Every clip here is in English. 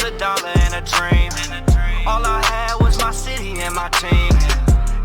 a dollar and a dream. All I had was my city and my team.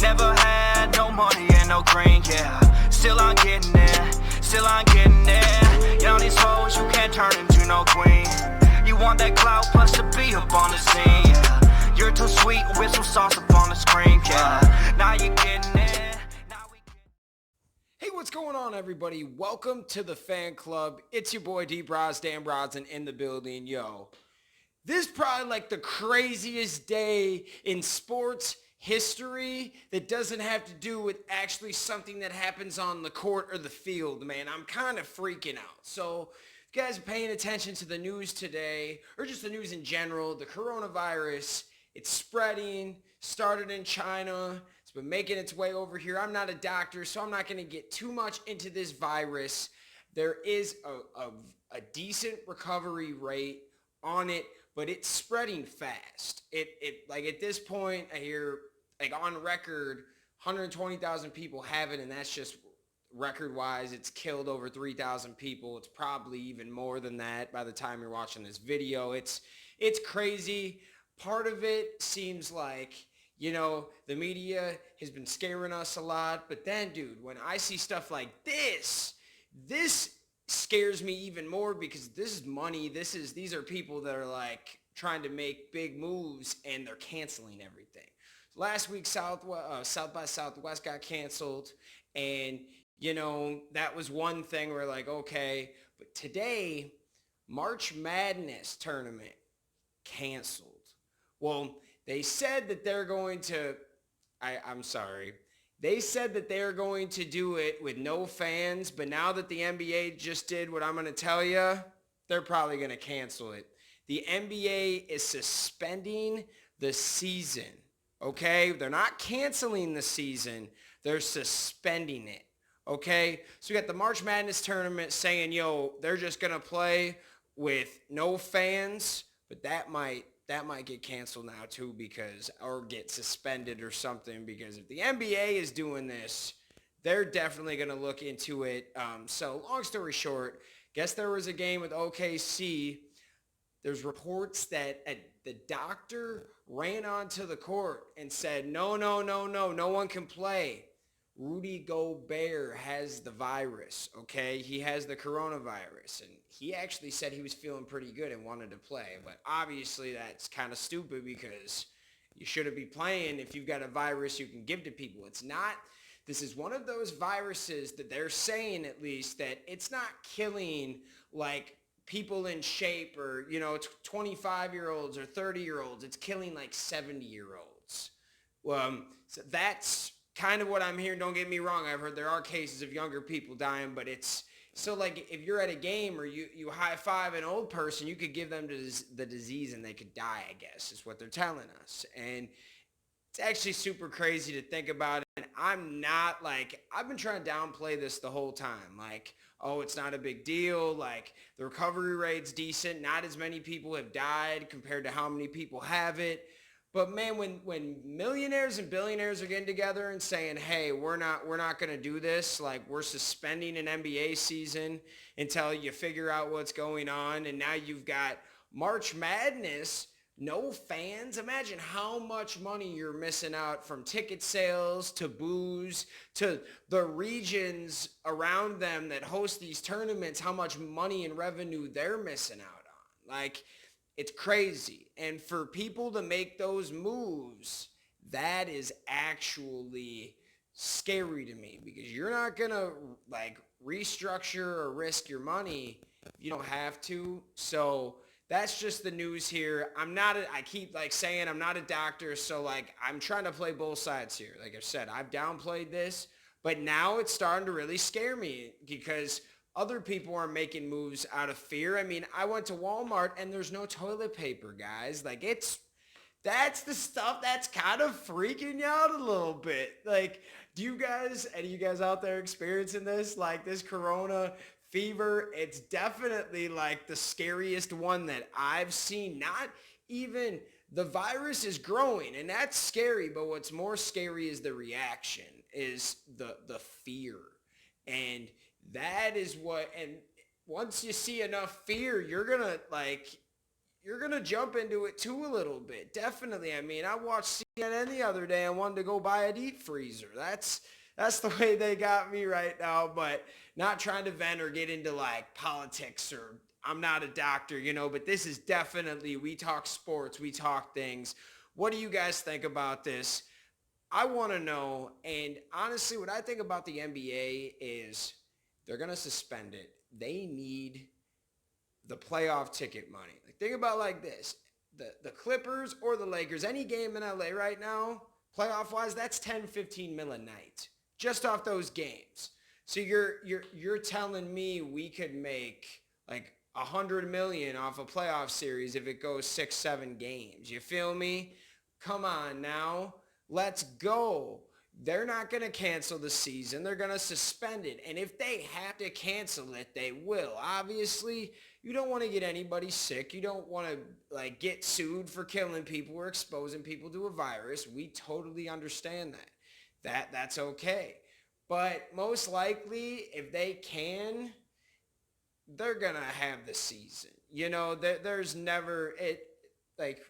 Never had no money and no green, yeah. Still I'm getting there, still I'm getting there. Y'all these hoes, you can't turn into no queen. You want that clout plus to be up on the scene, yeah. You're too sweet with some sauce up on the screen, yeah. Now you getting there. Hey, what's going on, everybody? Welcome to the fan club. It's your boy D Bros, Dan Brodson in the building. Yo, this is probably like the craziest day in sports history that doesn't have to do with actually something that happens on the court or the field, man. I'm kind of freaking out. So if you guys are paying attention to the news today, or just the news in general, the coronavirus, it's spreading, started in China. It's been making its way over here. I'm not a doctor, so I'm not going to get too much into this virus. There is a decent recovery rate on it, but it's spreading fast. It like at this point, I hear like on record, 120,000 people have it, and that's just record-wise. It's killed over 3,000 people. It's probably even more than that by the time you're watching this video. It's crazy. Part of it seems like, you know, the media has been scaring us a lot. But then, dude, when I see stuff like this scares me even more because this is money. These are people that are like trying to make big moves and they're canceling everything. Last week, South by Southwest got canceled. And, you know, that was one thing where like, okay. But today, March Madness tournament canceled. Well, they said that they're going to, I'm sorry. They said that they're going to do it with no fans, but now that the NBA just did what I'm going to tell you, they're probably going to cancel it. The NBA is suspending the season, okay? They're not canceling the season. They're suspending it, okay? So you got the March Madness tournament saying, yo, they're just going to play with no fans, but that might get canceled now too or get suspended or something, because if the NBA is doing this, they're definitely going to look into it. So long story short, guess there was a game with OKC. There's reports that the doctor ran onto the court and said, no one can play. Rudy Gobert has the virus, okay? He has the coronavirus, and he actually said he was feeling pretty good and wanted to play. But obviously that's kind of stupid because you shouldn't be playing if you've got a virus you can give to people. It's not. This is one of those viruses that they're saying, at least, that it's not killing like people in shape or, you know, 25-year-olds or 30-year-olds. It's killing like 70-year-olds. So that's kind of what I'm hearing. Don't get me wrong. I've heard there are cases of younger people dying, but it's so like if you're at a game or you high five an old person, you could give them the disease and they could die, I guess, is what they're telling us. And it's actually super crazy to think about it. And I'm not like, I've been trying to downplay this the whole time. Like, oh, it's not a big deal. Like the recovery rate's decent. Not as many people have died compared to how many people have it. But man, when millionaires and billionaires are getting together and saying, hey, we're not going to do this, like we're suspending an NBA season until you figure out what's going on, and now you've got March Madness, no fans. Imagine how much money you're missing out from ticket sales to booze to the regions around them that host these tournaments, how much money and revenue they're missing out on. Like, it's crazy. And for people to make those moves, that is actually scary to me, because you're not going to like restructure or risk your money if you don't have to. So that's just the news here. I keep like saying I'm not a doctor, so like I'm trying to play both sides here. Like I said, I've downplayed this, but now it's starting to really scare me because other people are making moves out of fear. I mean, I went to Walmart and there's no toilet paper, guys. Like that's the stuff that's kind of freaking you out a little bit. Like, any of you guys out there experiencing this? Like this corona fever, it's definitely like the scariest one that I've seen. Not even, the virus is growing and that's scary, but what's more scary is the reaction, is the fear. And that is what, and once you see enough fear, you're you're going to jump into it too a little bit. Definitely. I mean, I watched CNN the other day and wanted to go buy a deep freezer. That's the way they got me right now, but not trying to vent or get into like politics, or I'm not a doctor, but this is definitely, we talk sports, we talk things. What do you guys think about this? I want to know, and honestly, what I think about the NBA is they're going to suspend it. They need the playoff ticket money. Like, think about like this. The Clippers or the Lakers, any game in LA right now, playoff-wise, that's 10, 15 mil a night just off those games. So you're telling me we could make like 100 million off a playoff series if it goes 6, 7 games. You feel me? Come on now. Let's go. They're not going to cancel the season. They're going to suspend it. And if they have to cancel it, they will. Obviously, you don't want to get anybody sick. You don't want to like get sued for killing people or exposing people to a virus. We totally understand that. That's okay. But most likely, if they can, they're going to have the season. There's never like,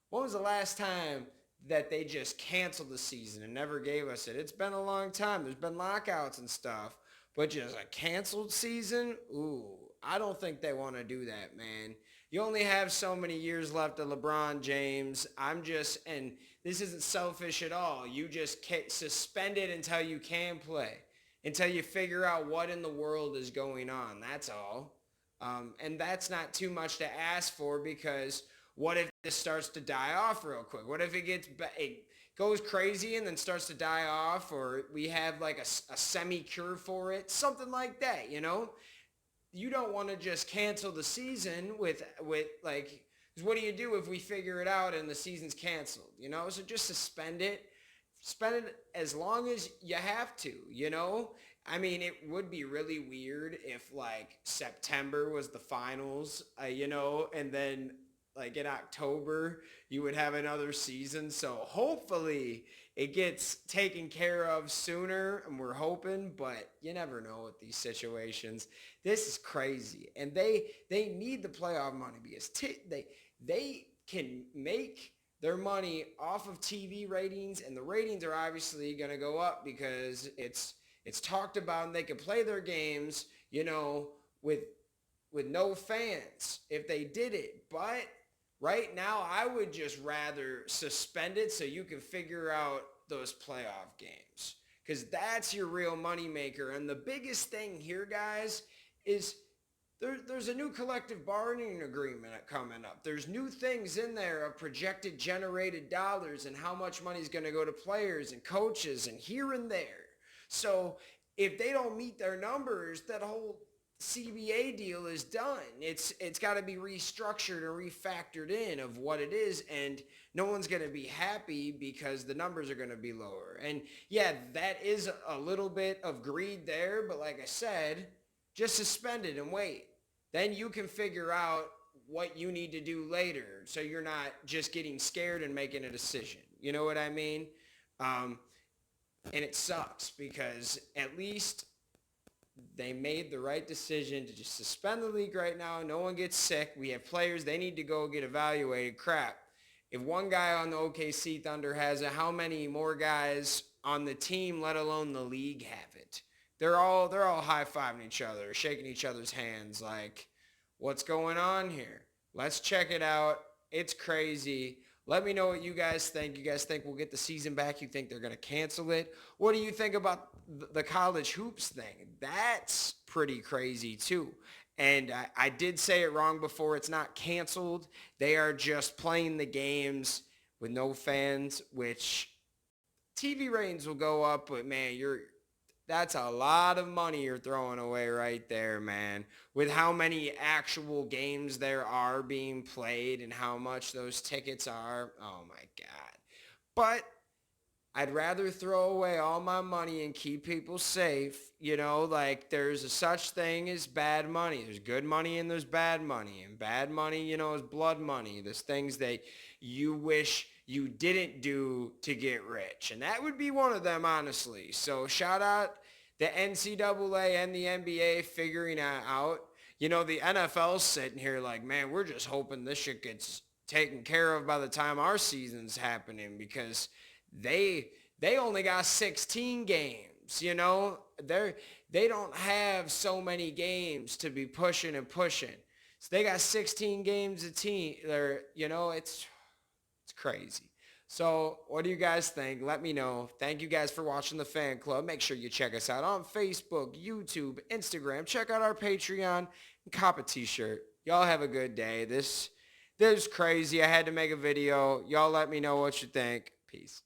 when was the last time that they just canceled the season and never gave us it? It's been a long time. There's been lockouts and stuff, but just a canceled season? Ooh, I don't think they want to do that, man. You only have so many years left of LeBron James. And this isn't selfish at all. You just can't suspend it until you can play, until you figure out what in the world is going on. That's all. And that's not too much to ask for, because what if this starts to die off real quick? What if it goes crazy and then starts to die off, or we have like a semi-cure for it? Something like that, You don't want to just cancel the season with like, 'cause what do you do if we figure it out and the season's canceled, So just suspend it. Spend it as long as you have to, I mean, it would be really weird if like September was the finals, and then like in October, you would have another season. So hopefully it gets taken care of sooner, and we're hoping, but you never know with these situations. This is crazy. And they need the playoff money, because they can make their money off of TV ratings, and the ratings are obviously going to go up because it's talked about, and they can play their games, with no fans if they did it. But right now, I would just rather suspend it so you can figure out those playoff games, because that's your real moneymaker. And the biggest thing here, guys, is there's a new collective bargaining agreement coming up. There's new things in there of projected generated dollars and how much money is going to go to players and coaches and here and there. So if they don't meet their numbers, that whole CBA deal is done. It's got to be restructured and refactored in of what it is, and no one's going to be happy because the numbers are going to be lower. And yeah, that is a little bit of greed there, but like I said, just suspend it and wait. Then you can figure out what you need to do later, so you're not just getting scared and making a decision. You know what I mean? And it sucks because at least they made the right decision to just suspend the league right now. No one gets sick. We have players. They need to go get evaluated. Crap. If one guy on the OKC Thunder has it, how many more guys on the team, let alone the league, have it? They're all high-fiving each other, shaking each other's hands like, what's going on here? Let's check it out. It's crazy. Let me know what you guys think. You guys think we'll get the season back? You think they're going to cancel it? What do you think about the college hoops thing? That's pretty crazy too. And I did say it wrong before. It's not canceled. They are just playing the games with no fans, which TV ratings will go up, but man, that's a lot of money you're throwing away right there, man. With how many actual games there are being played and how much those tickets are. Oh, my God. But I'd rather throw away all my money and keep people safe. Like there's a such thing as bad money. There's good money and there's bad money. And bad money, is blood money. There's things that you wish you didn't do to get rich. And that would be one of them, honestly. So shout out the NCAA and the NBA figuring that out. The NFL's sitting here like, man, we're just hoping this shit gets taken care of by the time our season's happening because they they only got 16 games, they don't have so many games to be pushing and pushing. So they got 16 games a team. It's crazy. So what do you guys think? Let me know. Thank you guys for watching the fan club. Make sure you check us out on Facebook, YouTube, Instagram. Check out our Patreon and cop a t-shirt. Y'all have a good day. This is crazy. I had to make a video. Y'all let me know what you think. Peace.